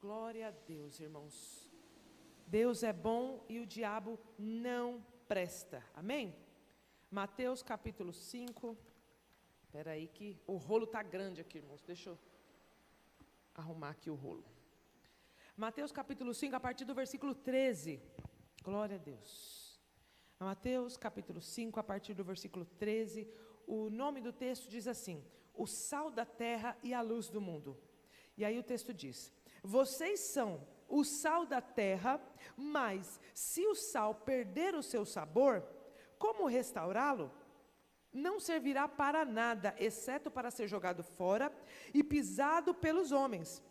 Glória a Deus, irmãos. Deus é bom e o diabo não presta. Amém? Mateus capítulo 5. Espera aí que o rolo está grande aqui, irmãos. Deixa eu arrumar aqui o rolo. Mateus capítulo 5, a partir do versículo 13. Glória a Deus. Mateus capítulo 5, a partir do versículo 13. O nome do texto diz assim: o sal da terra e a luz do mundo. E aí o texto diz: vocês são o sal da terra, mas se o sal perder o seu sabor, como restaurá-lo? Não servirá para nada, exceto para ser jogado fora e pisado pelos homens.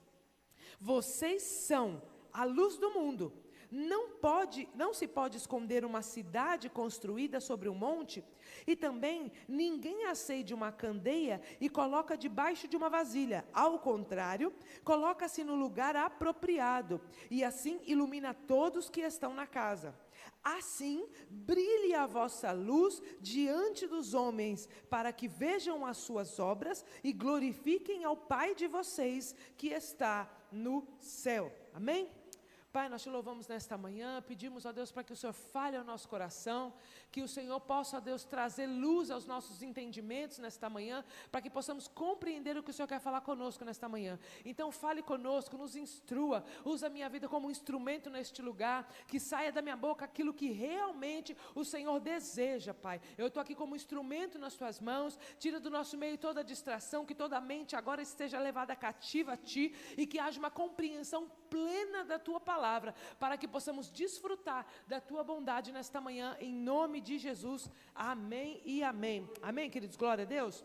Vocês são a luz do mundo. Não se pode esconder uma cidade construída sobre um monte, e também ninguém acende uma candeia e coloca debaixo de uma vasilha. Ao contrário, coloca-se no lugar apropriado, e assim ilumina todos que estão na casa. Assim, brilhe a vossa luz diante dos homens, para que vejam as suas obras e glorifiquem ao Pai de vocês que está no céu. Amém? Pai, nós te louvamos nesta manhã, pedimos a Deus para que o Senhor fale ao nosso coração, que o Senhor possa, a Deus, trazer luz aos nossos entendimentos nesta manhã, para que possamos compreender o que o Senhor quer falar conosco nesta manhã. Então fale conosco, nos instrua, usa a minha vida como um instrumento neste lugar, que saia da minha boca aquilo que realmente o Senhor deseja, Pai. Eu estou aqui como instrumento nas tuas mãos, tira do nosso meio toda distração, que toda mente agora esteja levada cativa a Ti, e que haja uma compreensão plena da Tua palavra, para que possamos desfrutar da Tua bondade nesta manhã, em nome de Jesus, amém e amém. Amém, queridos, glória a Deus.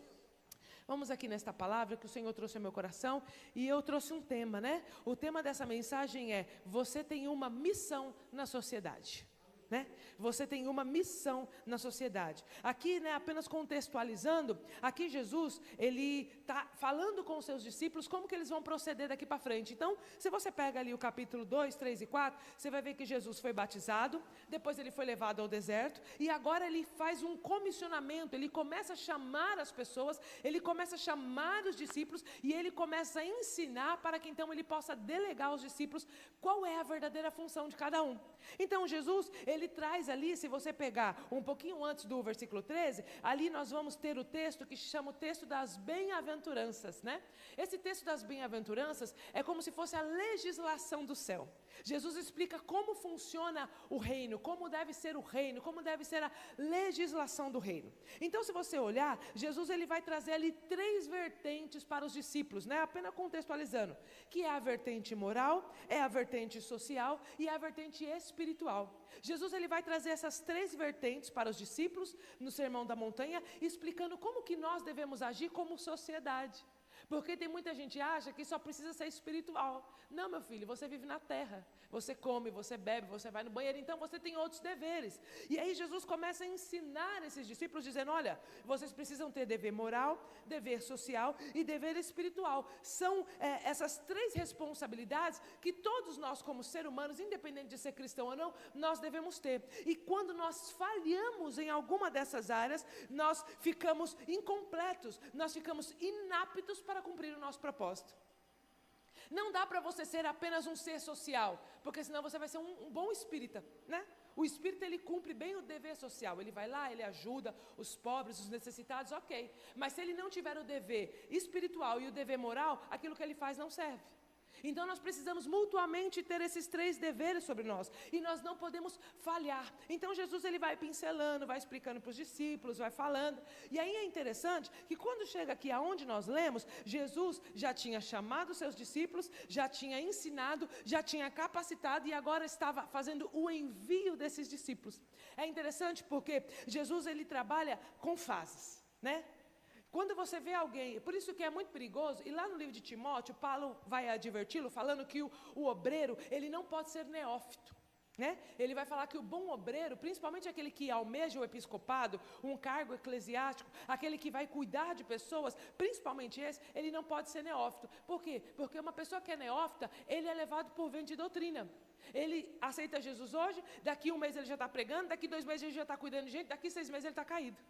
Vamos aqui nesta palavra que o Senhor trouxe ao meu coração, e eu trouxe um tema, né? O tema dessa mensagem é: você tem uma missão na sociedade. Né? Você tem uma missão na sociedade. Aqui, né, apenas contextualizando, aqui Jesus, ele está falando com os seus discípulos como que eles vão proceder daqui para frente. Então, se você pega ali o capítulo 2, 3 e 4, você vai ver que Jesus foi batizado, depois ele foi levado ao deserto, e agora ele faz um comissionamento, ele começa a chamar as pessoas, ele começa a chamar os discípulos, e ele começa a ensinar para que então ele possa delegar aos discípulos qual é a verdadeira função de cada um. Então Jesus, ele traz ali, se você pegar um pouquinho antes do versículo 13, ali nós vamos ter o texto que chama o texto das bem-aventuranças, né? Esse texto das bem-aventuranças é como se fosse a legislação do céu. Jesus explica como funciona o reino, como deve ser o reino, como deve ser a legislação do reino. Então, se você olhar, Jesus ele vai trazer ali 3 vertentes para os discípulos, né? Apenas contextualizando, que é a vertente moral, é a vertente social e a vertente espiritual. Jesus ele vai trazer essas 3 vertentes para os discípulos no Sermão da Montanha, explicando como que nós devemos agir como sociedade. Porque tem muita gente que acha que só precisa ser espiritual. Não, meu filho, você vive na terra, você come, você bebe, você vai no banheiro, então você tem outros deveres. E aí Jesus começa a ensinar esses discípulos, dizendo: olha, vocês precisam ter dever moral, dever social e dever espiritual. São essas 3 responsabilidades que todos nós como seres humanos, independente de ser cristão ou não, nós devemos ter. E quando nós falhamos em alguma dessas áreas, nós ficamos incompletos, nós ficamos inaptos para cumprir o nosso propósito. Não dá para você ser apenas um ser social, porque senão você vai ser um bom espírita, né? O espírita ele cumpre bem o dever social, ele vai lá, ele ajuda os pobres, os necessitados, ok. Mas se ele não tiver o dever espiritual e o dever moral, aquilo que ele faz não serve. Então nós precisamos mutuamente ter esses 3 deveres sobre nós, e nós não podemos falhar. Então Jesus ele vai pincelando, vai explicando para os discípulos, vai falando, e aí é interessante que quando chega aqui aonde nós lemos, Jesus já tinha chamado os seus discípulos, já tinha ensinado, já tinha capacitado, e agora estava fazendo o envio desses discípulos. É interessante porque Jesus ele trabalha com fases, né? Quando você vê alguém, por isso que é muito perigoso, e lá no livro de Timóteo, Paulo vai adverti-lo, falando que o obreiro, ele não pode ser neófito, né? Ele vai falar que o bom obreiro, principalmente aquele que almeja o episcopado, um cargo eclesiástico, aquele que vai cuidar de pessoas, principalmente esse, ele não pode ser neófito. Por quê? Porque uma pessoa que é neófita, ele é levado por vento de doutrina. Ele aceita Jesus hoje, daqui 1 mês ele já está pregando, daqui 2 meses ele já está cuidando de gente, daqui 6 meses ele está caído.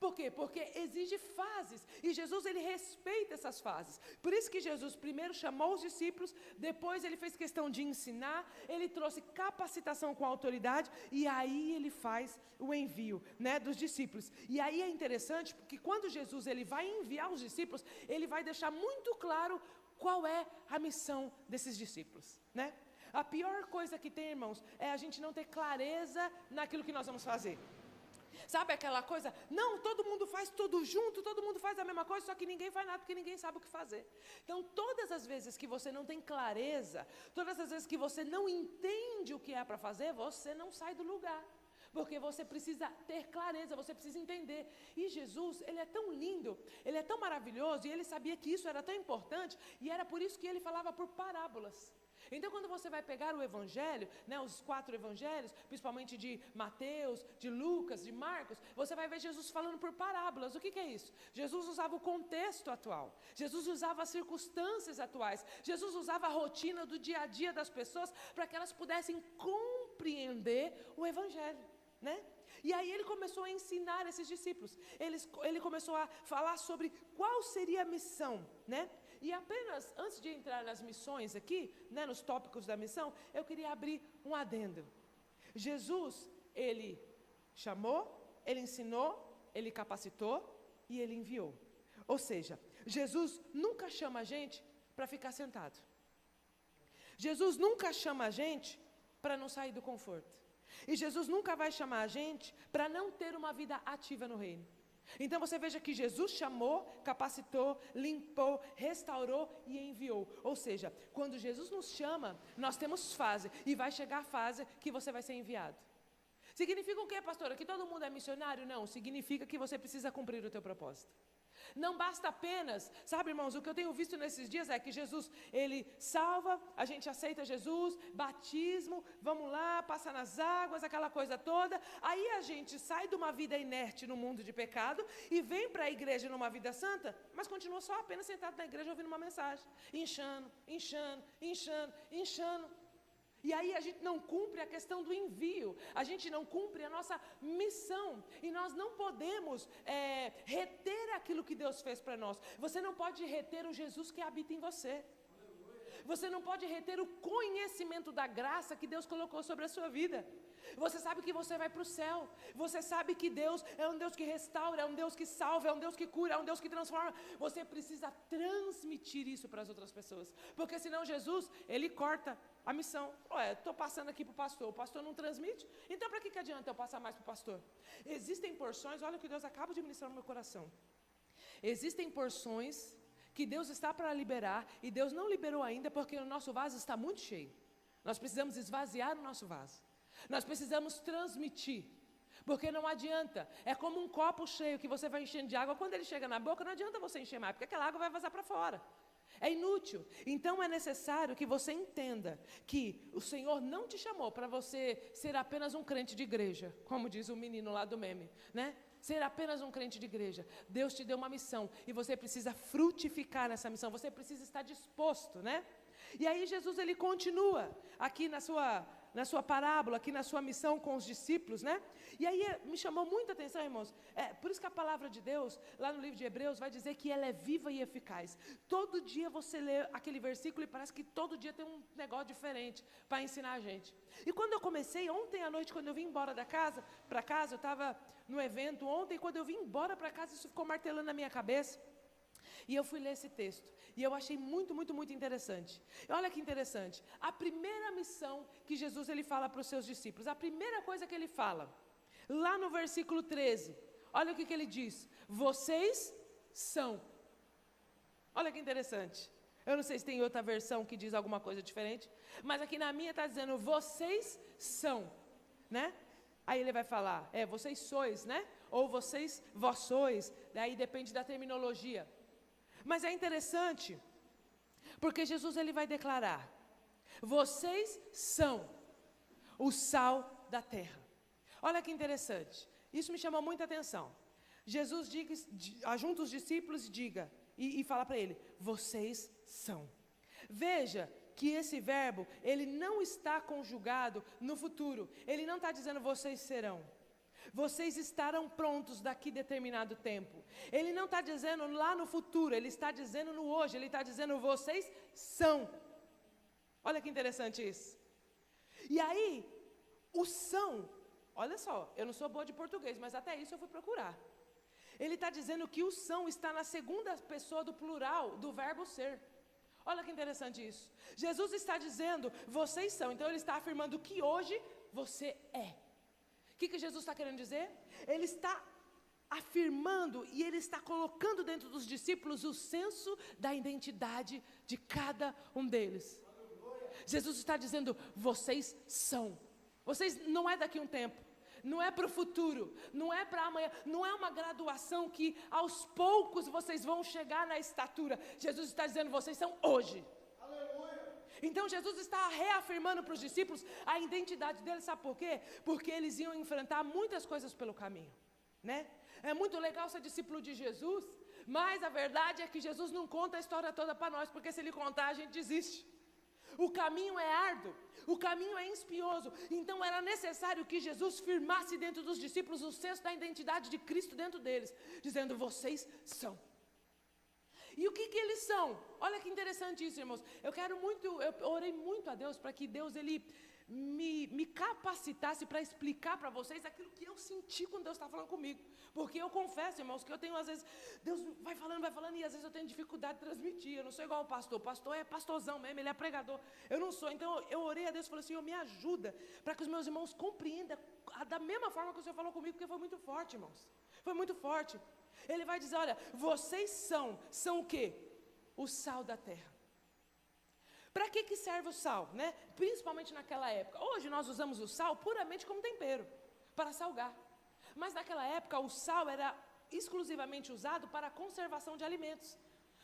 Por quê? Porque exige fases, e Jesus ele respeita essas fases. Por isso que Jesus primeiro chamou os discípulos, depois ele fez questão de ensinar, ele trouxe capacitação com autoridade, e aí ele faz o envio, né, dos discípulos. E aí é interessante, porque quando Jesus ele vai enviar os discípulos, ele vai deixar muito claro qual é a missão desses discípulos, né? A pior coisa que tem, irmãos, é a gente não ter clareza naquilo que nós vamos fazer. Sabe aquela coisa? Não, todo mundo faz tudo junto, todo mundo faz a mesma coisa, só que ninguém faz nada porque ninguém sabe o que fazer. Então, todas as vezes que você não tem clareza, todas as vezes que você não entende o que é para fazer, você não sai do lugar. Porque você precisa ter clareza, você precisa entender. E Jesus, ele é tão lindo, ele é tão maravilhoso, e ele sabia que isso era tão importante, e era por isso que ele falava por parábolas. Então, quando você vai pegar o evangelho, né, os 4 evangelhos, principalmente de Mateus, de Lucas, de Marcos, você vai ver Jesus falando por parábolas. O que é isso? Jesus usava o contexto atual, Jesus usava as circunstâncias atuais, Jesus usava a rotina do dia a dia das pessoas para que elas pudessem compreender o evangelho, né? E aí ele começou a ensinar esses discípulos, ele começou a falar sobre qual seria a missão, né? E apenas, antes de entrar nas missões aqui, né, nos tópicos da missão, eu queria abrir um adendo. Jesus, ele chamou, ele ensinou, ele capacitou e ele enviou. Ou seja, Jesus nunca chama a gente para ficar sentado. Jesus nunca chama a gente para não sair do conforto. E Jesus nunca vai chamar a gente para não ter uma vida ativa no reino. Então você veja que Jesus chamou, capacitou, limpou, restaurou e enviou. Ou seja, quando Jesus nos chama, nós temos fase, e vai chegar a fase que você vai ser enviado. Significa o quê, pastora? Que todo mundo é missionário? Não, significa que você precisa cumprir o teu propósito. Não basta apenas, sabe, irmãos, o que eu tenho visto nesses dias é que Jesus, ele salva, a gente aceita Jesus, batismo, vamos lá, passa nas águas, aquela coisa toda. Aí a gente sai de uma vida inerte no mundo de pecado e vem para a igreja numa vida santa, mas continua só apenas sentado na igreja ouvindo uma mensagem, inchando. E aí a gente não cumpre a questão do envio, a gente não cumpre a nossa missão, e nós não podemos reter aquilo que Deus fez para nós. Você não pode reter o Jesus que habita em você. Você não pode reter o conhecimento da graça que Deus colocou sobre a sua vida. Você sabe que você vai para o céu. Você sabe que Deus é um Deus que restaura, é um Deus que salva, é um Deus que cura, é um Deus que transforma. Você precisa transmitir isso para as outras pessoas. Porque senão Jesus, ele corta a missão. Estou passando aqui para o pastor não transmite? Então para que adianta eu passar mais para o pastor? Existem porções, olha o que Deus acaba de ministrar no meu coração. Existem porções que Deus está para liberar, e Deus não liberou ainda porque o nosso vaso está muito cheio. Nós precisamos esvaziar o nosso vaso. Nós precisamos transmitir, porque não adianta, é como um copo cheio que você vai enchendo de água, quando ele chega na boca não adianta você encher mais, porque aquela água vai vazar para fora, é inútil. Então é necessário que você entenda que o Senhor não te chamou para você ser apenas um crente de igreja, como diz o menino lá do meme, né? Ser apenas um crente de igreja. Deus te deu uma missão, e você precisa frutificar nessa missão, você precisa estar disposto, né? E aí Jesus ele continua aqui na sua parábola, aqui na sua missão com os discípulos, né? E aí me chamou muita atenção, irmãos, por isso que a palavra de Deus, lá no livro de Hebreus, vai dizer que ela é viva e eficaz. Todo dia você lê aquele versículo e parece que todo dia tem um negócio diferente para ensinar a gente. E quando eu comecei, ontem à noite, quando eu vim embora para casa, eu estava no evento ontem, quando eu vim embora para casa, isso ficou martelando na minha cabeça. E eu fui ler esse texto, e eu achei muito, muito, muito interessante. E olha que interessante, a primeira missão que Jesus ele fala para os seus discípulos, a primeira coisa que ele fala, lá no versículo 13, olha o que ele diz: vocês são. Olha que interessante, eu não sei se tem outra versão que diz alguma coisa diferente, mas aqui na minha está dizendo, vocês são, né? Aí ele vai falar, vocês sois, né? Ou vós sois, daí depende da terminologia. Mas é interessante, porque Jesus ele vai declarar, vocês são o sal da terra. Olha que interessante, isso me chama muita atenção. Jesus junta os discípulos e fala para ele, vocês são. Veja que esse verbo, ele não está conjugado no futuro, ele não está dizendo vocês serão. Vocês estarão prontos daqui determinado tempo. Ele não está dizendo lá no futuro, ele está dizendo no hoje, ele está dizendo vocês são. Olha que interessante isso. E aí, o são, olha só, eu não sou boa de português, mas até isso eu fui procurar. Ele está dizendo que o são está na segunda pessoa do plural do verbo ser. Olha que interessante isso. Jesus está dizendo, vocês são, então ele está afirmando que hoje você é. O que Jesus está querendo dizer? Ele está afirmando e ele está colocando dentro dos discípulos o senso da identidade de cada um deles. Jesus está dizendo, vocês são. Vocês não é daqui a um tempo, não é para o futuro, não é para amanhã, não é uma graduação que aos poucos vocês vão chegar na estatura. Jesus está dizendo, vocês são hoje. Então Jesus está reafirmando para os discípulos a identidade deles, sabe por quê? Porque eles iam enfrentar muitas coisas pelo caminho, né? É muito legal ser discípulo de Jesus, mas a verdade é que Jesus não conta a história toda para nós, porque se ele contar a gente desiste. O caminho é árduo, o caminho é espinhoso, então era necessário que Jesus firmasse dentro dos discípulos o senso da identidade de Cristo dentro deles, dizendo, vocês são. E o que eles são? Olha que interessante isso, irmãos. Eu orei muito a Deus para que Deus ele me capacitasse para explicar para vocês aquilo que eu senti quando Deus está falando comigo. Porque eu confesso, irmãos, que eu tenho às vezes, Deus vai falando e às vezes eu tenho dificuldade de transmitir. Eu não sou igual o pastor é pastorzão mesmo, ele é pregador. Eu não sou, então eu orei a Deus e falei assim, me ajuda para que os meus irmãos compreendam da mesma forma que o Senhor falou comigo, porque foi muito forte, irmãos. Foi muito forte. Ele vai dizer, olha, vocês são o quê? O sal da terra. Para que serve o sal, né? Principalmente naquela época. Hoje nós usamos o sal puramente como tempero, para salgar. Mas naquela época o sal era exclusivamente usado para a conservação de alimentos.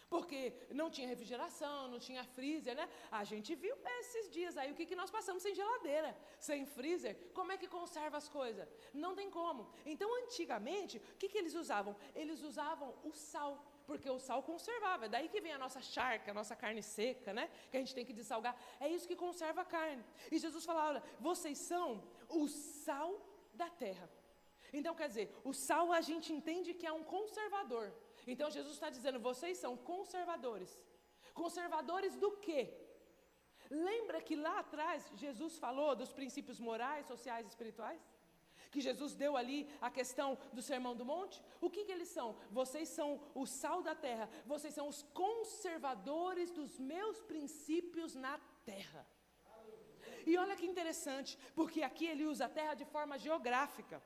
Porque não tinha refrigeração, não tinha freezer, né? A gente viu esses dias aí, o que nós passamos sem geladeira, sem freezer. Como é que conserva as coisas? Não tem como. Então, antigamente, o que eles usavam? Eles usavam o sal, porque o sal conservava. É daí que vem a nossa charca, a nossa carne seca, né? Que a gente tem que dessalgar. É isso que conserva a carne. E Jesus fala, olha, vocês são o sal da terra. Então, quer dizer, o sal a gente entende que é um conservador. Então Jesus está dizendo, vocês são conservadores. Conservadores do quê? Lembra que lá atrás Jesus falou dos princípios morais, sociais e espirituais? Que Jesus deu ali a questão do Sermão do Monte? O que eles são? Vocês são o sal da terra. Vocês são os conservadores dos meus princípios na terra. E olha que interessante, porque aqui ele usa a terra de forma geográfica.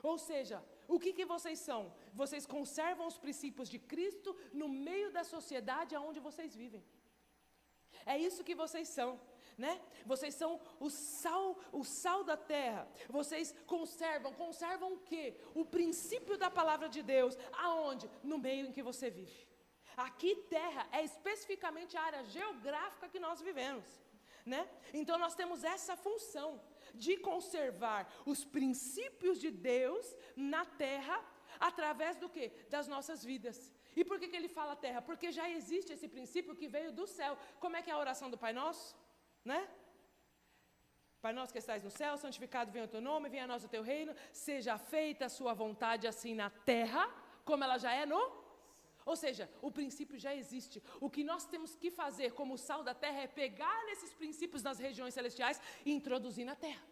Ou seja, o que vocês são? Vocês conservam os princípios de Cristo no meio da sociedade onde vocês vivem. É isso que vocês são, né? Vocês são o sal da terra. Vocês conservam o quê? O princípio da palavra de Deus. Aonde? No meio em que você vive. Aqui terra é especificamente a área geográfica que nós vivemos, né? Então nós temos essa função de conservar os princípios de Deus na terra, através do quê? Das nossas vidas. E por que ele fala terra? Porque já existe esse princípio que veio do céu. Como é que é a oração do Pai Nosso? Né? Pai nosso que estais no céu, santificado venha o teu nome, venha a nós o teu reino, seja feita a sua vontade assim na terra, como ela já é no... Ou seja, o princípio já existe. O que nós temos que fazer como sal da terra é pegar nesses princípios nas regiões celestiais e introduzir na terra.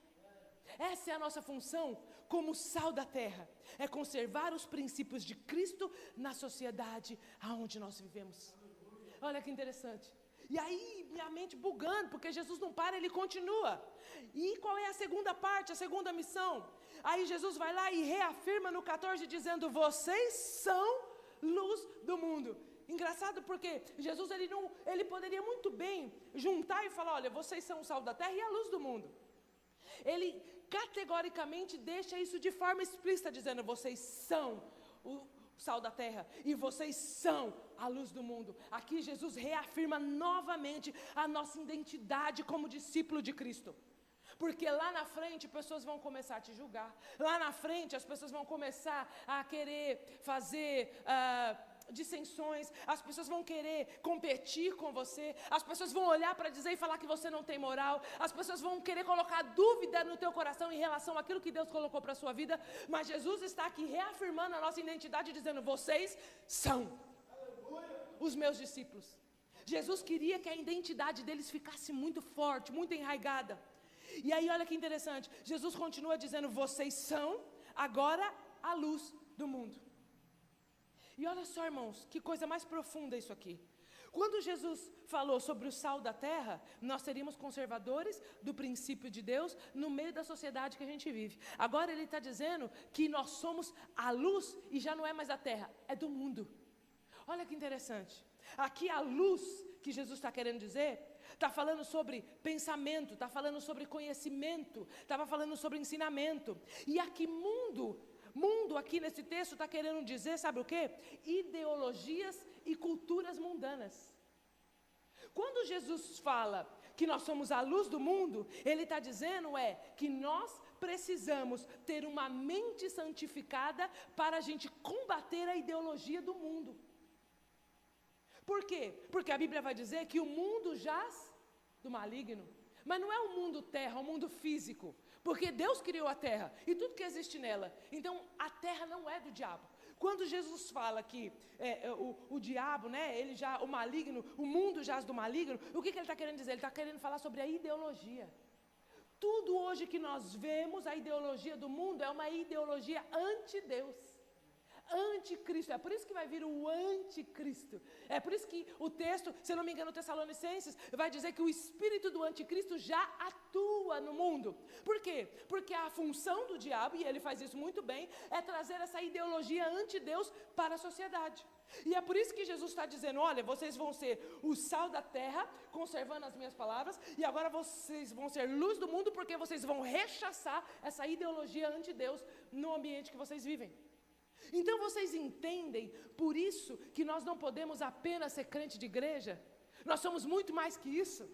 Essa é a nossa função como sal da terra. É conservar os princípios de Cristo na sociedade aonde nós vivemos. Olha que interessante. E aí minha mente bugando, porque Jesus não para, ele continua. E qual é a segunda parte, a segunda missão? Aí Jesus vai lá e reafirma no 14 dizendo, vocês são luz do mundo. Engraçado porque Jesus ele poderia muito bem juntar e falar, olha, vocês são o sal da terra e a luz do mundo. Ele categoricamente deixa isso de forma explícita, dizendo, vocês são o sal da terra e vocês são a luz do mundo. Aqui Jesus reafirma novamente a nossa identidade como discípulo de Cristo. Porque lá na frente pessoas vão começar a te julgar. Lá na frente as pessoas vão começar a querer fazer dissensões, as pessoas vão querer competir com você, as pessoas vão olhar para dizer e falar que você não tem moral, as pessoas vão querer colocar dúvida no teu coração em relação àquilo que Deus colocou para a sua vida, mas Jesus está aqui reafirmando a nossa identidade, dizendo: vocês são os meus discípulos. Jesus queria que a identidade deles ficasse muito forte, muito enraigada. E aí olha que interessante, Jesus continua dizendo: vocês são agora a luz do mundo. E olha só, irmãos, que coisa mais profunda isso aqui. Quando Jesus falou sobre o sal da terra, nós seríamos conservadores do princípio de Deus no meio da sociedade que a gente vive. Agora ele está dizendo que nós somos a luz e já não é mais da terra, é do mundo. Olha que interessante. Aqui a luz que Jesus está querendo dizer, está falando sobre pensamento, está falando sobre conhecimento, estava falando sobre ensinamento. E aqui mundo aqui nesse texto está querendo dizer, sabe o quê? Ideologias e culturas mundanas. Quando Jesus fala que nós somos a luz do mundo, ele está dizendo que nós precisamos ter uma mente santificada para a gente combater a ideologia do mundo. Por quê? Porque a Bíblia vai dizer que o mundo jaz do maligno. Mas não é o mundo terra, é o mundo físico. Porque Deus criou a terra e tudo que existe nela. Então, a terra não é do diabo. Quando Jesus fala que o diabo, né, o maligno, o mundo jaz do maligno, o que ele está querendo dizer? Ele está querendo falar sobre a ideologia. Tudo hoje que nós vemos, a ideologia do mundo é uma ideologia anti-Deus. Anticristo, é por isso que vai vir o anticristo, é por isso que o texto, se eu não me engano, Tessalonicenses, vai dizer que o espírito do anticristo já atua no mundo. Por quê? Porque a função do diabo, e ele faz isso muito bem, é trazer essa ideologia anti-Deus para a sociedade. E é por isso que Jesus está dizendo: olha, vocês vão ser o sal da terra, conservando as minhas palavras, e agora vocês vão ser luz do mundo, porque vocês vão rechaçar essa ideologia anti-Deus no ambiente que vocês vivem. Então vocês entendem, por isso, que nós não podemos apenas ser crente de igreja, nós somos muito mais que isso.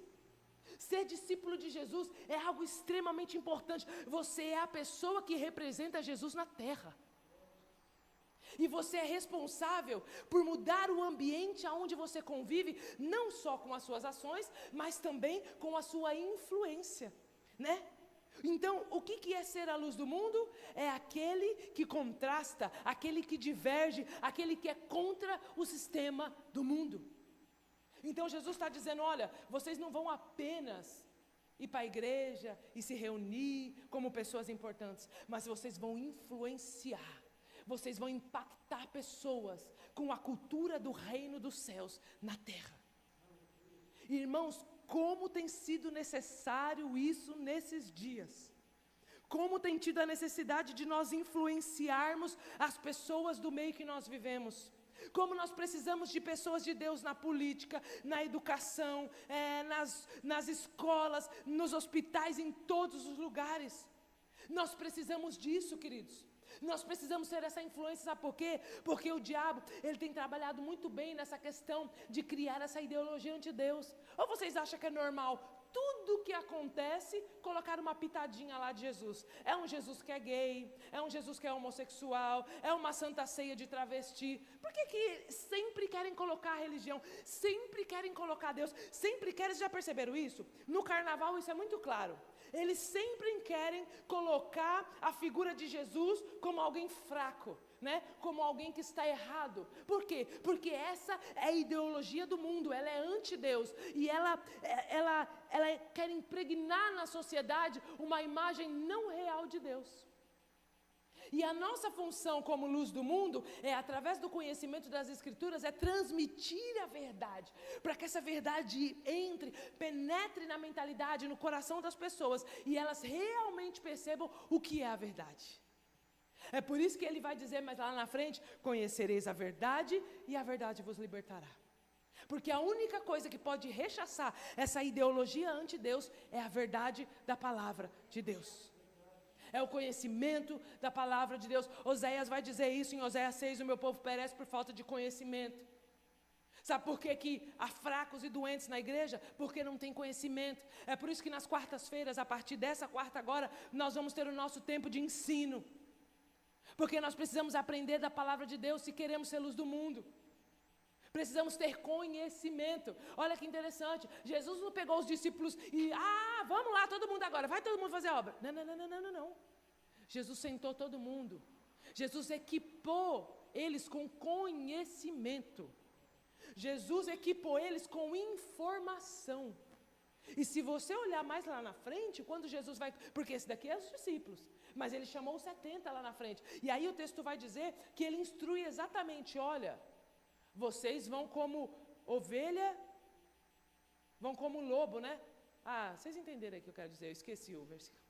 Ser discípulo de Jesus é algo extremamente importante. Você é a pessoa que representa Jesus na terra. E você é responsável por mudar o ambiente onde você convive, não só com as suas ações, mas também com a sua influência, né? Então, o que é ser a luz do mundo? É aquele que contrasta, aquele que diverge, aquele que é contra o sistema do mundo. Então, Jesus está dizendo: olha, vocês não vão apenas ir para a igreja e se reunir como pessoas importantes, mas vocês vão influenciar, vocês vão impactar pessoas com a cultura do reino dos céus na terra. Irmãos, como tem sido necessário isso nesses dias. Como tem tido a necessidade de nós influenciarmos as pessoas do meio que nós vivemos. Como nós precisamos de pessoas de Deus na política, na educação, nas escolas, nos hospitais, em todos os lugares. Nós precisamos disso, queridos. Nós precisamos ser essa influência, sabe por quê? Porque o diabo, ele tem trabalhado muito bem nessa questão de criar essa ideologia anti-Deus. Ou vocês acham que é normal tudo que acontece, colocar uma pitadinha lá de Jesus? É um Jesus que é gay, é um Jesus que é homossexual, é uma santa ceia de travesti. Por que sempre querem colocar a religião? Sempre querem colocar Deus, sempre querem, já perceberam isso? No carnaval isso é muito claro. Eles sempre querem colocar a figura de Jesus como alguém fraco, né? Como alguém que está errado. Por quê? Porque essa é a ideologia do mundo, ela é anti-Deus. E ela quer impregnar na sociedade uma imagem não real de Deus. E a nossa função como luz do mundo é, através do conhecimento das Escrituras, é transmitir a verdade, para que essa verdade entre, penetre na mentalidade, no coração das pessoas, e elas realmente percebam o que é a verdade. É por isso que ele vai dizer mais lá na frente: conhecereis a verdade e a verdade vos libertará. Porque a única coisa que pode rechaçar essa ideologia anti-Deus é a verdade da palavra de Deus. É o conhecimento da palavra de Deus. Oséias vai dizer isso em Oséias 6, o meu povo perece por falta de conhecimento. Sabe por que há fracos e doentes na igreja? Porque não tem conhecimento. É por isso que nas quartas-feiras, a partir dessa quarta agora, nós vamos ter o nosso tempo de ensino. Porque nós precisamos aprender da palavra de Deus se queremos ser luz do mundo. Precisamos ter conhecimento. Olha que interessante. Jesus não pegou os discípulos e, vamos lá, todo mundo agora, vai todo mundo fazer a obra. Não. Jesus sentou todo mundo. Jesus equipou eles com conhecimento. Jesus equipou eles com informação. E se você olhar mais lá na frente, quando Jesus vai... Porque esse daqui é os discípulos, mas ele chamou os 70 lá na frente. E aí o texto vai dizer que ele instrui exatamente, olha, vocês vão como ovelha, vão como lobo, né? Vocês entenderam aí o que eu quero dizer, eu esqueci o versículo.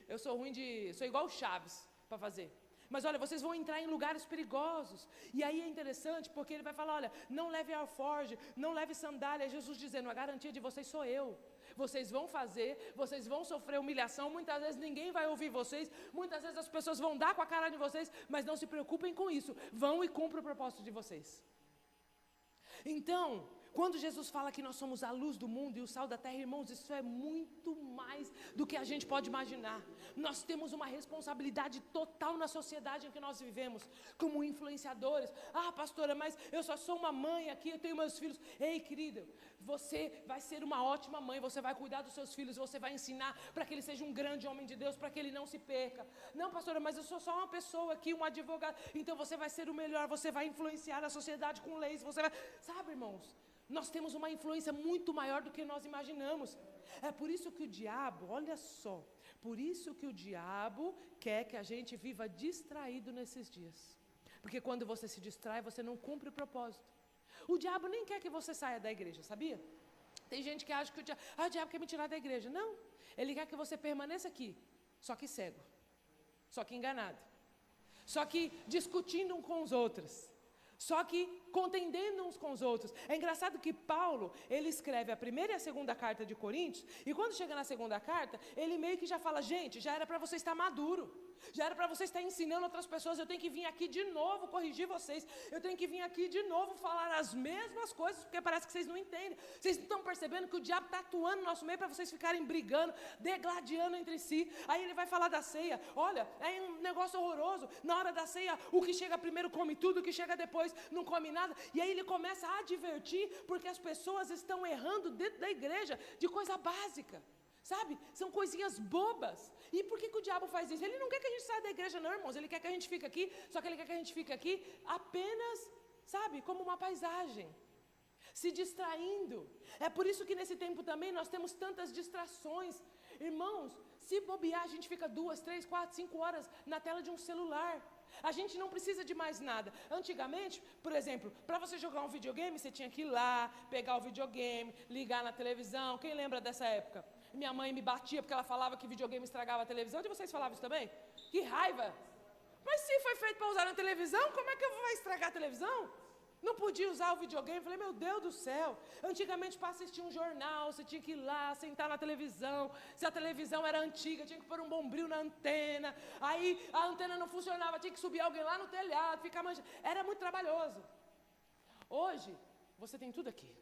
Eu sou ruim sou igual o Chaves para fazer. Mas olha, vocês vão entrar em lugares perigosos. E aí é interessante, porque ele vai falar, olha, não leve alforje, não leve sandália. Jesus dizendo, a garantia de vocês sou eu. Vocês vão fazer, vocês vão sofrer humilhação, muitas vezes ninguém vai ouvir vocês, muitas vezes as pessoas vão dar com a cara de vocês, mas não se preocupem com isso. Vão e cumpram o propósito de vocês. Então, quando Jesus fala que nós somos a luz do mundo e o sal da terra, irmãos, isso é muito mais do que a gente pode imaginar. Nós temos uma responsabilidade total na sociedade em que nós vivemos, como influenciadores. Pastora, mas eu só sou uma mãe aqui, eu tenho meus filhos. Ei, querida, você vai ser uma ótima mãe, você vai cuidar dos seus filhos, você vai ensinar para que ele seja um grande homem de Deus, para que ele não se perca. Não, pastora, mas eu sou só uma pessoa aqui, um advogado. Então você vai ser o melhor, você vai influenciar a sociedade com leis, você vai... Sabe, irmãos? Nós temos uma influência muito maior do que nós imaginamos. É por isso que o diabo, olha só, por isso que o diabo quer que a gente viva distraído nesses dias. Porque quando você se distrai, você não cumpre o propósito. O diabo nem quer que você saia da igreja, sabia? Tem gente que acha que o diabo quer me tirar da igreja. Não, ele quer que você permaneça aqui, só que cego, só que enganado, só que discutindo um com os outros. Só que contendendo uns com os outros. É engraçado que Paulo, ele escreve a primeira e a segunda carta de Coríntios, e quando chega na segunda carta, ele meio que já fala, gente, já era para você estar maduro, já era para você estar ensinando outras pessoas, eu tenho que vir aqui de novo corrigir vocês, eu tenho que vir aqui de novo falar as mesmas coisas, porque parece que vocês não entendem, vocês não estão percebendo que o diabo está atuando no nosso meio para vocês ficarem brigando, degladiando entre si. Aí ele vai falar da ceia, olha, é um negócio horroroso, na hora da ceia, o que chega primeiro come tudo, o que chega depois não come nada, e aí ele começa a advertir, porque as pessoas estão errando dentro da igreja, de coisa básica. Sabe? São coisinhas bobas. E por que o diabo faz isso? Ele não quer que a gente saia da igreja, não, irmãos. Ele quer que a gente fique aqui, só que ele quer que a gente fique aqui apenas, sabe, como uma paisagem, se distraindo. É por isso que nesse tempo também nós temos tantas distrações. Irmãos, se bobear, a gente fica 2, 3, 4, 5 horas na tela de um celular. A gente não precisa de mais nada. Antigamente, por exemplo, para você jogar um videogame, você tinha que ir lá, pegar o videogame, ligar na televisão. Quem lembra dessa época? Minha mãe me batia porque ela falava que videogame estragava a televisão. De vocês falavam isso também? Que raiva! Mas se foi feito para usar na televisão, como é que eu vou estragar a televisão? Não podia usar o videogame. Falei, meu Deus do céu. Antigamente, para assistir um jornal, você tinha que ir lá, sentar na televisão. Se a televisão era antiga, tinha que pôr um bombril na antena. Aí a antena não funcionava, tinha que subir alguém lá no telhado, ficar manchando. Era muito trabalhoso. Hoje, você tem tudo aqui.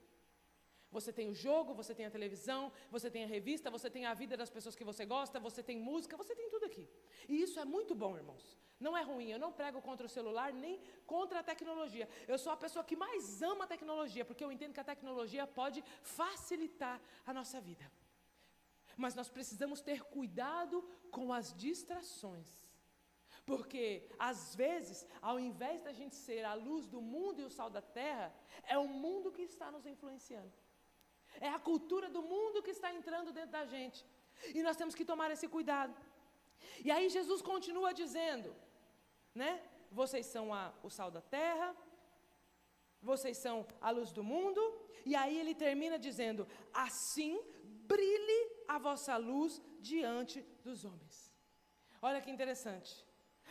Você tem o jogo, você tem a televisão, você tem a revista, você tem a vida das pessoas que você gosta, você tem música, você tem tudo aqui. E isso é muito bom, irmãos. Não é ruim, eu não prego contra o celular, nem contra a tecnologia. Eu sou a pessoa que mais ama a tecnologia, porque eu entendo que a tecnologia pode facilitar a nossa vida. Mas nós precisamos ter cuidado com as distrações. Porque, às vezes, ao invés da gente ser a luz do mundo e o sal da terra, é o mundo que está nos influenciando. É a cultura do mundo que está entrando dentro da gente. E nós temos que tomar esse cuidado. E aí Jesus continua dizendo, né? Vocês são o sal da terra, vocês são a luz do mundo. E aí ele termina dizendo, assim brilhe a vossa luz diante dos homens. Olha que interessante.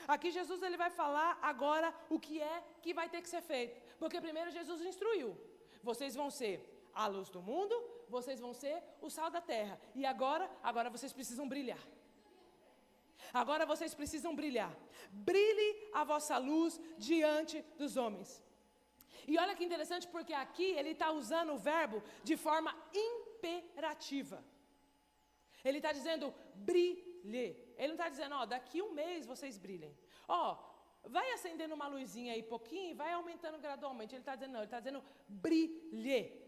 Aqui Jesus ele vai falar agora o que é que vai ter que ser feito. Porque primeiro Jesus instruiu. Vocês vão ser a luz do mundo, vocês vão ser o sal da terra. E agora vocês precisam brilhar. Agora vocês precisam brilhar. Brilhe a vossa luz diante dos homens. E olha que interessante, porque aqui ele está usando o verbo de forma imperativa. Ele está dizendo brilhe. Ele não está dizendo, daqui um mês vocês brilhem. vai acendendo uma luzinha aí pouquinho e vai aumentando gradualmente. Ele está dizendo, não, ele está dizendo brilhe.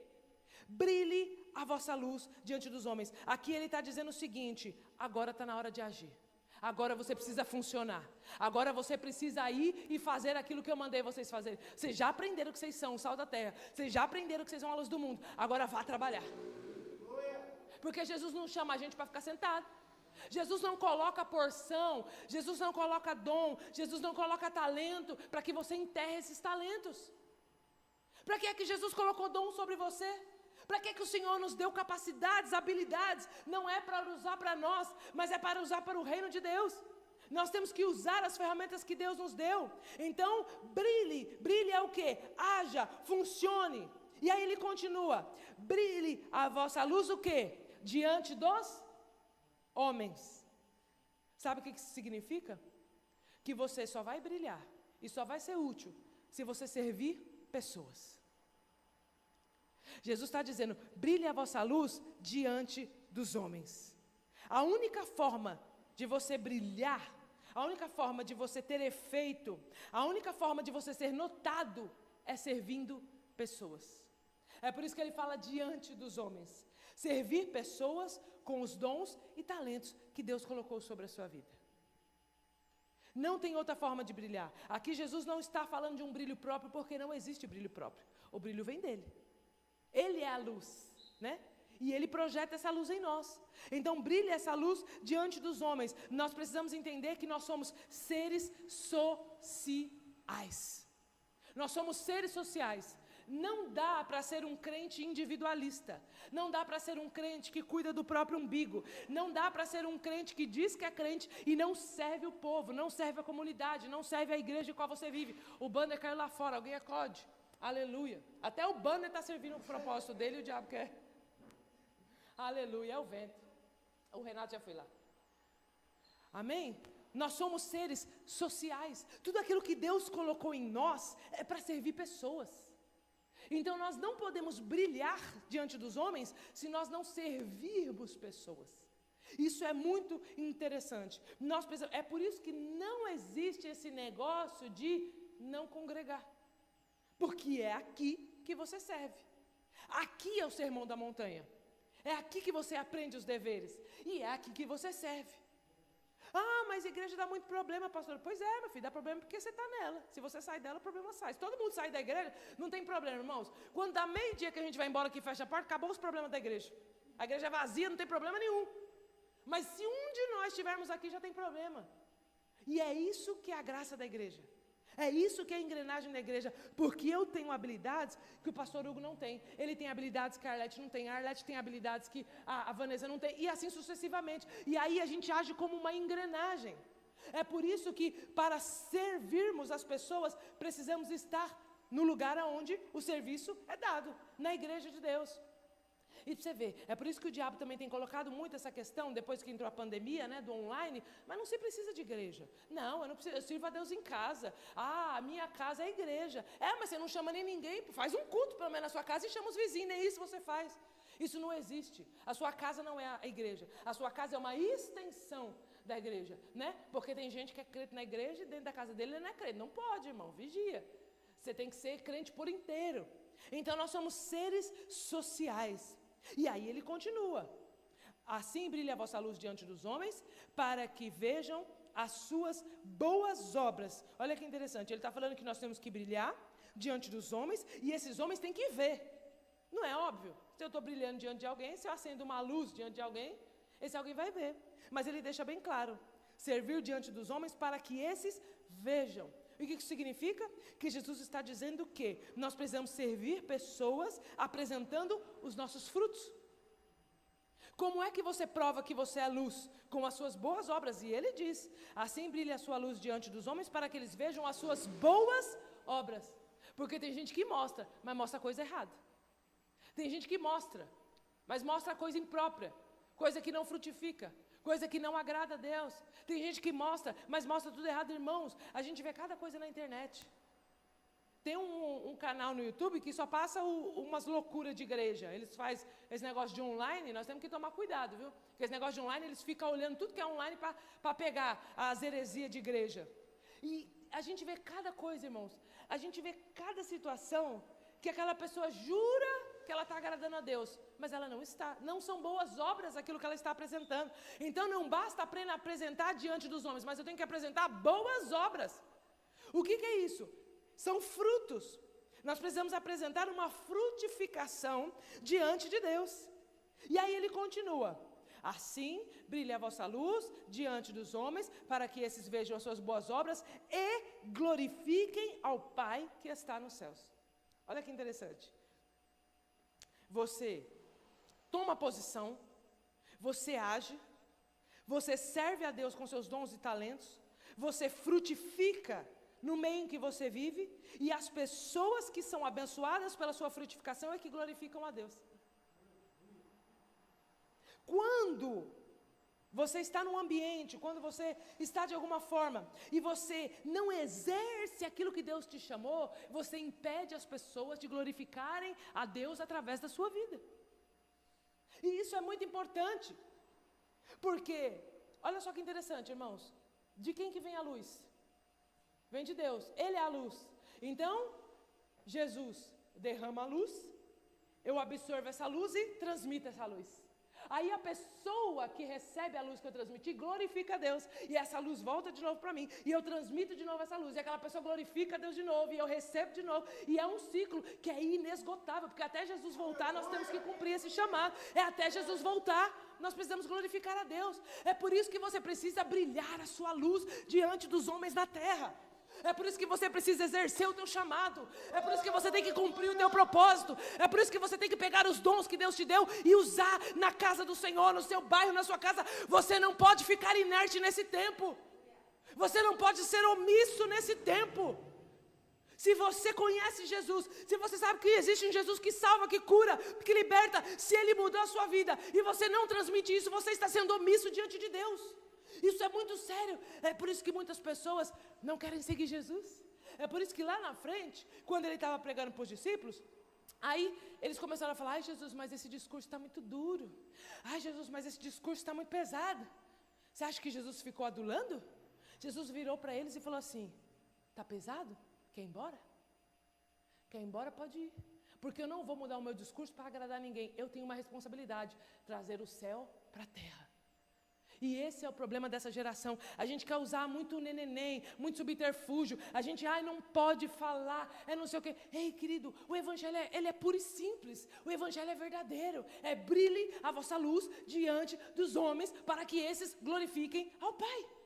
Brilhe a vossa luz diante dos homens. Aqui ele está dizendo o seguinte, agora está na hora de agir. Agora você precisa funcionar. Agora você precisa ir e fazer aquilo que eu mandei vocês fazerem. Vocês já aprenderam que vocês são o sal da terra. Vocês já aprenderam que vocês são a luz do mundo. Agora vá trabalhar. Porque Jesus não chama a gente para ficar sentado. Jesus não coloca porção. Jesus não coloca dom. Jesus não coloca talento para que você enterre esses talentos. Para que é que Jesus colocou dom sobre você? Para que o Senhor nos deu capacidades, habilidades? Não é para usar para nós, mas é para usar para o reino de Deus. Nós temos que usar as ferramentas que Deus nos deu. Então, brilhe. Brilhe é o quê? Haja, funcione. E aí ele continua. Brilhe a vossa luz o quê? Diante dos homens. Sabe o que isso significa? Que você só vai brilhar e só vai ser útil se você servir pessoas. Jesus está dizendo, brilhe a vossa luz diante dos homens. A única forma de você brilhar, a única forma de você ter efeito, a única forma de você ser notado é servindo pessoas. É por isso que ele fala diante dos homens. Servir pessoas com os dons e talentos que Deus colocou sobre a sua vida. Não tem outra forma de brilhar. Aqui Jesus não está falando de um brilho próprio, porque não existe brilho próprio. O brilho vem dele. Ele é a luz, né? E ele projeta essa luz em nós. Então brilha essa luz diante dos homens. Nós precisamos entender que nós somos seres sociais. Nós somos seres sociais. Não dá para ser um crente individualista. Não dá para ser um crente que cuida do próprio umbigo. Não dá para ser um crente que diz que é crente e não serve o povo, não serve a comunidade, não serve a igreja em qual você vive. O banner caiu lá fora, alguém acode. Aleluia. Até o banner está servindo o propósito dele e o diabo quer. Aleluia, é o vento. O Renato já foi lá. Amém? Nós somos seres sociais. Tudo aquilo que Deus colocou em nós é para servir pessoas. Então nós não podemos brilhar diante dos homens se nós não servirmos pessoas. Isso é muito interessante. É por isso que não existe esse negócio de não congregar. Porque é aqui que você serve. Aqui é o sermão da montanha. É aqui que você aprende os deveres. E é aqui que você serve. Ah, mas a igreja dá muito problema, pastor. Pois é, meu filho, dá problema porque você está nela. Se você sai dela, o problema sai. Se todo mundo sair da igreja, não tem problema, irmãos. Quando dá meio-dia que a gente vai embora aqui e fecha a porta, acabou os problemas da igreja. A igreja é vazia, não tem problema nenhum. Mas se um de nós estivermos aqui, já tem problema. E é isso que é a graça da igreja. É isso que é a engrenagem da igreja, porque eu tenho habilidades que o pastor Hugo não tem. Ele tem habilidades que a Arlete não tem, a Arlete tem habilidades que a Vanessa não tem, e assim sucessivamente. E aí a gente age como uma engrenagem. É por isso que, para servirmos as pessoas, precisamos estar no lugar onde o serviço é dado, na igreja de Deus. E para você ver, é por isso que o diabo também tem colocado muito essa questão, depois que entrou a pandemia, né, do online, mas não se precisa de igreja. Não, eu não preciso, eu sirvo a Deus em casa. Ah, a minha casa é a igreja. É, mas você não chama nem ninguém, faz um culto pelo menos na sua casa e chama os vizinhos, nem isso você faz. Isso não existe. A sua casa não é a igreja. A sua casa é uma extensão da igreja, né? Porque tem gente que é crente na igreja e dentro da casa dele ele não é crente. Não pode, irmão, vigia. Você tem que ser crente por inteiro. Então nós somos seres sociais. E aí ele continua. Assim brilha a vossa luz diante dos homens, para que vejam as suas boas obras. Olha que interessante, ele está falando que nós temos que brilhar diante dos homens, e esses homens têm que ver. Não é óbvio? Se eu estou brilhando diante de alguém, se eu acendo uma luz diante de alguém, esse alguém vai ver. Mas ele deixa bem claro, servir diante dos homens para que esses vejam. E o que isso significa? Que Jesus está dizendo que nós precisamos servir pessoas apresentando os nossos frutos. Como é que você prova que você é luz? Com as suas boas obras. E ele diz, assim brilha a sua luz diante dos homens para que eles vejam as suas boas obras. Porque tem gente que mostra, mas mostra coisa errada. Tem gente que mostra, mas mostra coisa imprópria, coisa que não frutifica, coisa que não agrada a Deus. Tem gente que mostra, mas mostra tudo errado, irmãos. A gente vê cada coisa na internet. Tem um canal no YouTube que só passa umas loucuras de igreja. Eles fazem esse negócio de online, nós temos que tomar cuidado, viu? Porque esse negócio de online, eles ficam olhando tudo que é online para pegar as heresias de igreja. a gente vê cada coisa, irmãos. A gente vê cada situação que aquela pessoa jura que ela está agradando a Deus, mas ela não está. Não são boas obras aquilo que ela está apresentando. Então não basta apenas apresentar diante dos homens, mas eu tenho que apresentar boas obras. O que é isso? São frutos. Nós precisamos apresentar uma frutificação diante de Deus. E aí ele continua: assim brilhe a vossa luz diante dos homens, para que esses vejam as suas boas obras e glorifiquem ao Pai que está nos céus. Olha que interessante. Você toma posição, você age, você serve a Deus com seus dons e talentos, você frutifica no meio em que você vive, e as pessoas que são abençoadas pela sua frutificação é que glorificam a Deus. Quando você está num ambiente, quando você está de alguma forma, e você não exerce aquilo que Deus te chamou, você impede as pessoas de glorificarem a Deus através da sua vida. E isso é muito importante, porque, olha só que interessante, irmãos, de quem que vem a luz? Vem de Deus, Ele é a luz. Então, Jesus derrama a luz, eu absorvo essa luz e transmito essa luz. Aí a pessoa que recebe a luz que eu transmiti glorifica a Deus, e essa luz volta de novo para mim, e eu transmito de novo essa luz, e aquela pessoa glorifica a Deus de novo, e eu recebo de novo, e é um ciclo que é inesgotável, porque até Jesus voltar nós temos que cumprir esse chamado. É até Jesus voltar, nós precisamos glorificar a Deus. É por isso que você precisa brilhar a sua luz diante dos homens na terra. É por isso que você precisa exercer o teu chamado. É por isso que você tem que cumprir o teu propósito. É por isso que você tem que pegar os dons que Deus te deu e usar na casa do Senhor, no seu bairro, na sua casa. Você não pode ficar inerte nesse tempo. Você não pode ser omisso nesse tempo. Se você conhece Jesus, se você sabe que existe um Jesus que salva, que cura, que liberta, se Ele mudou a sua vida e você não transmite isso, você está sendo omisso diante de Deus. Isso é muito sério. É por isso que muitas pessoas não querem seguir Jesus. É por isso que lá na frente, quando ele estava pregando para os discípulos, aí eles começaram a falar: ai Jesus, mas esse discurso está muito duro. Ai Jesus, mas esse discurso está muito pesado. Você acha que Jesus ficou adulando? Jesus virou para eles e falou assim: está pesado? Quer ir embora? Quer ir embora? Pode ir. Porque eu não vou mudar o meu discurso para agradar ninguém. Eu tenho uma responsabilidade: trazer o céu para a terra. E esse é o problema dessa geração. A gente quer usar muito neném, muito subterfúgio. A gente, não pode falar, não sei o quê. Ei, querido, o evangelho ele é puro e simples. O evangelho é verdadeiro. É brilhe a vossa luz diante dos homens, para que esses glorifiquem ao Pai.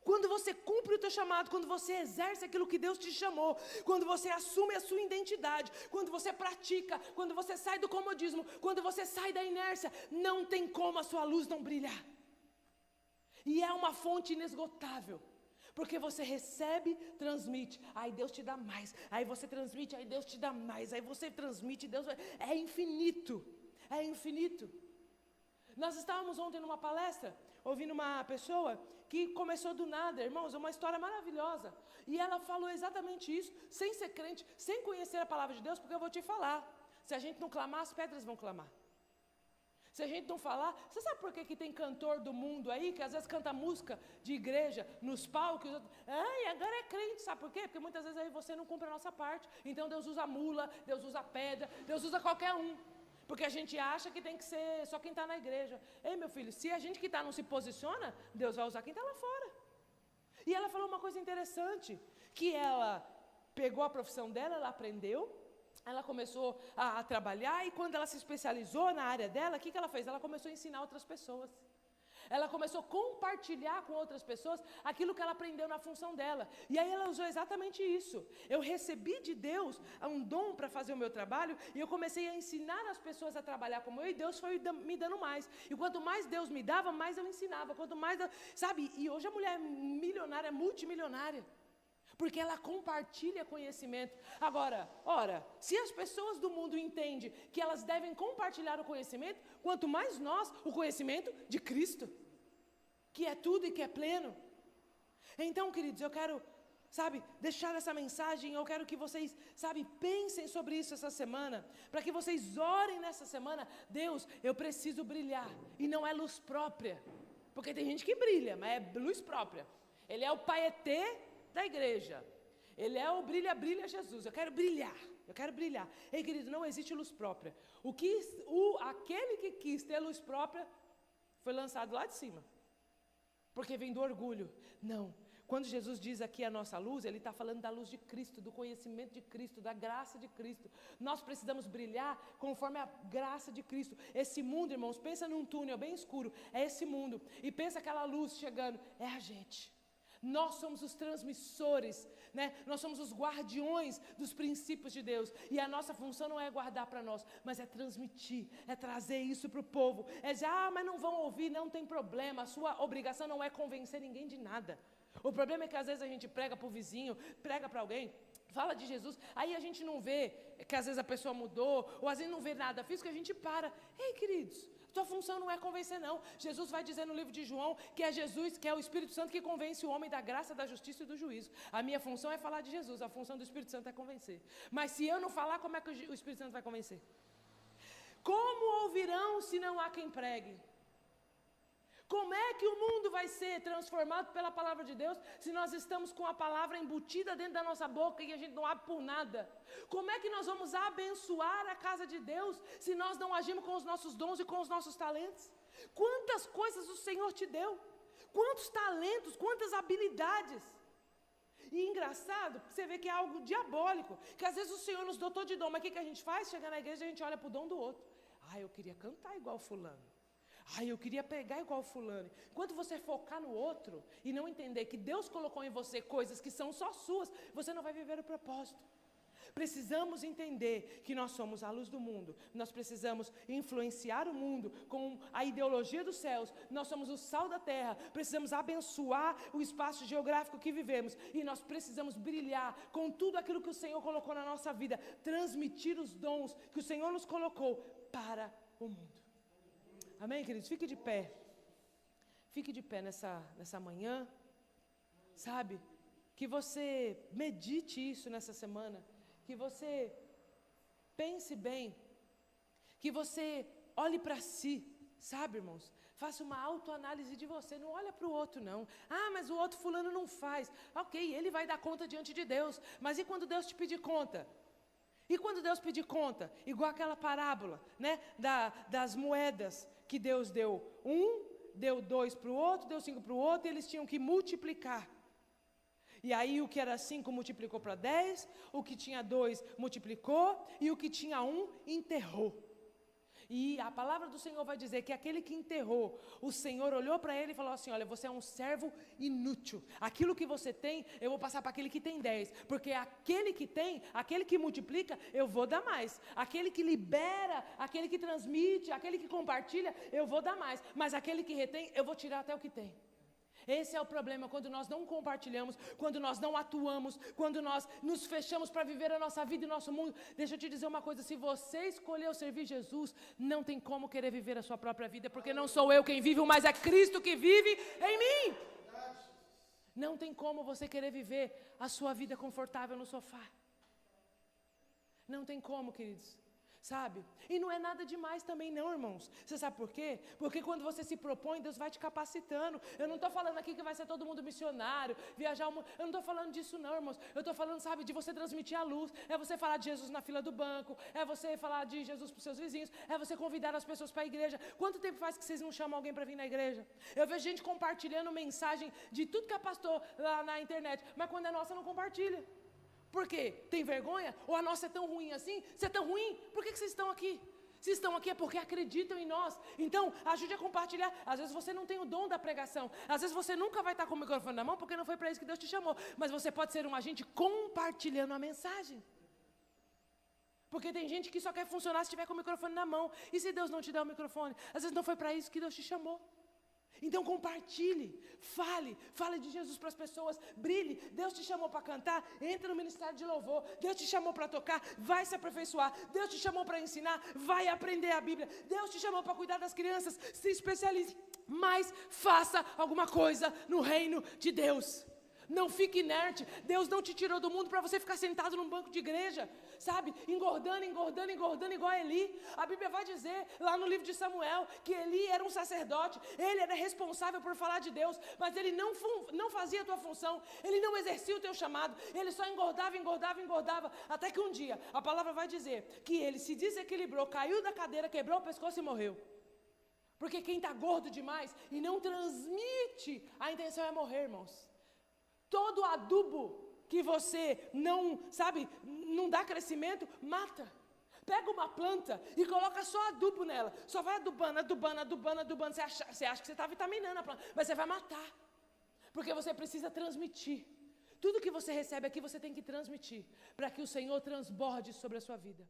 Quando você cumpre o teu chamado, quando você exerce aquilo que Deus te chamou, quando você assume a sua identidade, quando você pratica, quando você sai do comodismo, quando você sai da inércia, não tem como a sua luz não brilhar. E é uma fonte inesgotável, porque você recebe, transmite, aí Deus te dá mais, aí você transmite, aí Deus te dá mais, aí você transmite, Deus é infinito, é infinito. Nós estávamos ontem numa palestra, ouvindo uma pessoa que começou do nada, irmãos, é uma história maravilhosa. E ela falou exatamente isso, sem ser crente, sem conhecer a palavra de Deus, porque eu vou te falar, se a gente não clamar, as pedras vão clamar. Se a gente não falar, você sabe por que tem cantor do mundo aí, que às vezes canta música de igreja nos palcos, agora é crente, sabe por quê? Porque muitas vezes aí você não cumpre a nossa parte. Então Deus usa mula, Deus usa pedra, Deus usa qualquer um. Porque a gente acha que tem que ser só quem está na igreja. Ei, meu filho, se a gente que está não se posiciona, Deus vai usar quem está lá fora. E ela falou uma coisa interessante, que ela pegou a profissão dela, ela aprendeu, ela começou a trabalhar, e quando ela se especializou na área dela, o que ela fez? Ela começou a ensinar outras pessoas. Ela começou a compartilhar com outras pessoas aquilo que ela aprendeu na função dela. E aí ela usou exatamente isso. Eu recebi de Deus um dom para fazer o meu trabalho, e eu comecei a ensinar as pessoas a trabalhar como eu, e Deus foi me dando mais. E quanto mais Deus me dava, mais eu ensinava. Quanto mais, sabe, e hoje a mulher é milionária, multimilionária. Porque ela compartilha conhecimento. Agora, se as pessoas do mundo entendem que elas devem compartilhar o conhecimento, quanto mais nós, o conhecimento de Cristo, que é tudo e que é pleno. Então, queridos, eu quero, deixar essa mensagem, eu quero que vocês, pensem sobre isso essa semana, para que vocês orem nessa semana: Deus, eu preciso brilhar, e não é luz própria, porque tem gente que brilha, mas é luz própria. Ele é o Paetê da igreja. Ele é o brilha, brilha Jesus. Eu quero brilhar. Eu quero brilhar. Ei, querido, não existe luz própria. Aquele que quis ter luz própria foi lançado lá de cima. Porque vem do orgulho. Não. Quando Jesus diz aqui a nossa luz, Ele está falando da luz de Cristo, do conhecimento de Cristo, da graça de Cristo. Nós precisamos brilhar conforme a graça de Cristo. Esse mundo, irmãos, pensa num túnel bem escuro. É esse mundo. E pensa aquela luz chegando. É a gente. Nós somos os transmissores, né? Nós somos os guardiões dos princípios de Deus. E a nossa função não é guardar para nós, mas é transmitir, é trazer isso para o povo. É dizer, mas não vão ouvir, não tem problema. A sua obrigação não é convencer ninguém de nada. O problema é que às vezes a gente prega para o vizinho, prega para alguém, fala de Jesus, aí a gente não vê que às vezes a pessoa mudou, ou às vezes não vê nada físico, a gente para. Ei, queridos, tua função não é convencer, não. Jesus vai dizer no livro de João que é Jesus, que é o Espírito Santo que convence o homem da graça, da justiça e do juízo. A minha função é falar de Jesus, a função do Espírito Santo é convencer. Mas se eu não falar, como é que o Espírito Santo vai convencer? Como ouvirão se não há quem pregue? Como é que o mundo vai ser transformado pela palavra de Deus se nós estamos com a palavra embutida dentro da nossa boca e a gente não abre por nada? Como é que nós vamos abençoar a casa de Deus se nós não agimos com os nossos dons e com os nossos talentos? Quantas coisas o Senhor te deu? Quantos talentos, quantas habilidades? E engraçado, você vê que é algo diabólico, que às vezes o Senhor nos dotou de dom, mas o que a gente faz? Chega na igreja e a gente olha para o dom do outro. Eu queria cantar igual fulano. Eu queria pegar igual fulano. Quando você focar no outro e não entender que Deus colocou em você coisas que são só suas, você não vai viver o propósito. Precisamos entender que nós somos a luz do mundo. Nós precisamos influenciar o mundo com a ideologia dos céus. Nós somos o sal da terra. Precisamos abençoar o espaço geográfico que vivemos. E nós precisamos brilhar com tudo aquilo que o Senhor colocou na nossa vida. Transmitir os dons que o Senhor nos colocou para o mundo. Amém, queridos? Fique de pé. Fique de pé nessa manhã. Sabe? Que você medite isso nessa semana. Que você pense bem. Que você olhe para si. Sabe, irmãos? Faça uma autoanálise de você. Não olha para o outro, não. Mas o outro fulano não faz. Ok, ele vai dar conta diante de Deus. Mas e quando Deus te pedir conta? E quando Deus pedir conta? Igual aquela parábola, né? Das moedas. Que Deus deu deu 2 para o outro, deu 5 para o outro, e eles tinham que multiplicar. E aí o que era 5 multiplicou para 10, o que tinha 2 multiplicou, e o que tinha 1 enterrou. E a palavra do Senhor vai dizer que aquele que enterrou, o Senhor olhou para ele e falou assim, olha, você é um servo inútil. Aquilo que você tem, eu vou passar para aquele que tem 10. Porque aquele que tem, aquele que multiplica, eu vou dar mais. Aquele que libera, aquele que transmite, aquele que compartilha, eu vou dar mais. Mas aquele que retém, eu vou tirar até o que tem. Esse é o problema, quando nós não compartilhamos, quando nós não atuamos, quando nós nos fechamos para viver a nossa vida e o nosso mundo. Deixa eu te dizer uma coisa, se você escolheu servir Jesus, não tem como querer viver a sua própria vida, porque não sou eu quem vive, mas é Cristo que vive em mim. Não tem como você querer viver a sua vida confortável no sofá. Não tem como, queridos. Sabe? E não é nada demais também não, irmãos. Você sabe por quê? Porque quando você se propõe, Deus vai te capacitando. Eu não estou falando aqui que vai ser todo mundo missionário, viajar o mundo. Eu não estou falando disso não, irmãos. Eu estou falando, sabe, de você transmitir a luz. É você falar de Jesus na fila do banco. É você falar de Jesus para os seus vizinhos. É você convidar as pessoas para a igreja. Quanto tempo faz que vocês não chamam alguém para vir na igreja? Eu vejo gente compartilhando mensagem de tudo que é pastor lá na internet. Mas quando é nossa, não compartilha. Por quê? Tem vergonha? Ou a nossa é tão ruim assim? Se é tão ruim, por que vocês estão aqui? Se estão aqui é porque acreditam em nós. Então, ajude a compartilhar. Às vezes você não tem o dom da pregação. Às vezes você nunca vai estar com o microfone na mão porque não foi para isso que Deus te chamou. Mas você pode ser um agente compartilhando a mensagem. Porque tem gente que só quer funcionar se tiver com o microfone na mão. E se Deus não te der o microfone? Às vezes não foi para isso que Deus te chamou. Então compartilhe, fale de Jesus para as pessoas, brilhe. Deus te chamou para cantar, entra no ministério de louvor. Deus te chamou para tocar, vai se aperfeiçoar. Deus te chamou para ensinar, vai aprender a Bíblia. Deus te chamou para cuidar das crianças, se especialize. Mas faça alguma coisa no reino de Deus. Não fique inerte. Deus não te tirou do mundo para você ficar sentado num banco de igreja, sabe? Engordando, engordando, engordando igual a Eli. A Bíblia vai dizer lá no livro de Samuel que Eli era um sacerdote. Ele era responsável por falar de Deus, mas ele não fazia a tua função. Ele não exercia o teu chamado. Ele só engordava, engordava, engordava. Até que um dia a palavra vai dizer que ele se desequilibrou, caiu da cadeira, quebrou o pescoço e morreu. Porque quem está gordo demais e não transmite, a intenção é morrer, irmãos. Todo adubo que você não, sabe, não dá crescimento, mata. Pega uma planta e coloca só adubo nela. Só vai adubando, adubando, adubando, adubando. Você acha que você está vitaminando a planta, mas você vai matar. Porque você precisa transmitir. Tudo que você recebe aqui, você tem que transmitir. Para que o Senhor transborde sobre a sua vida.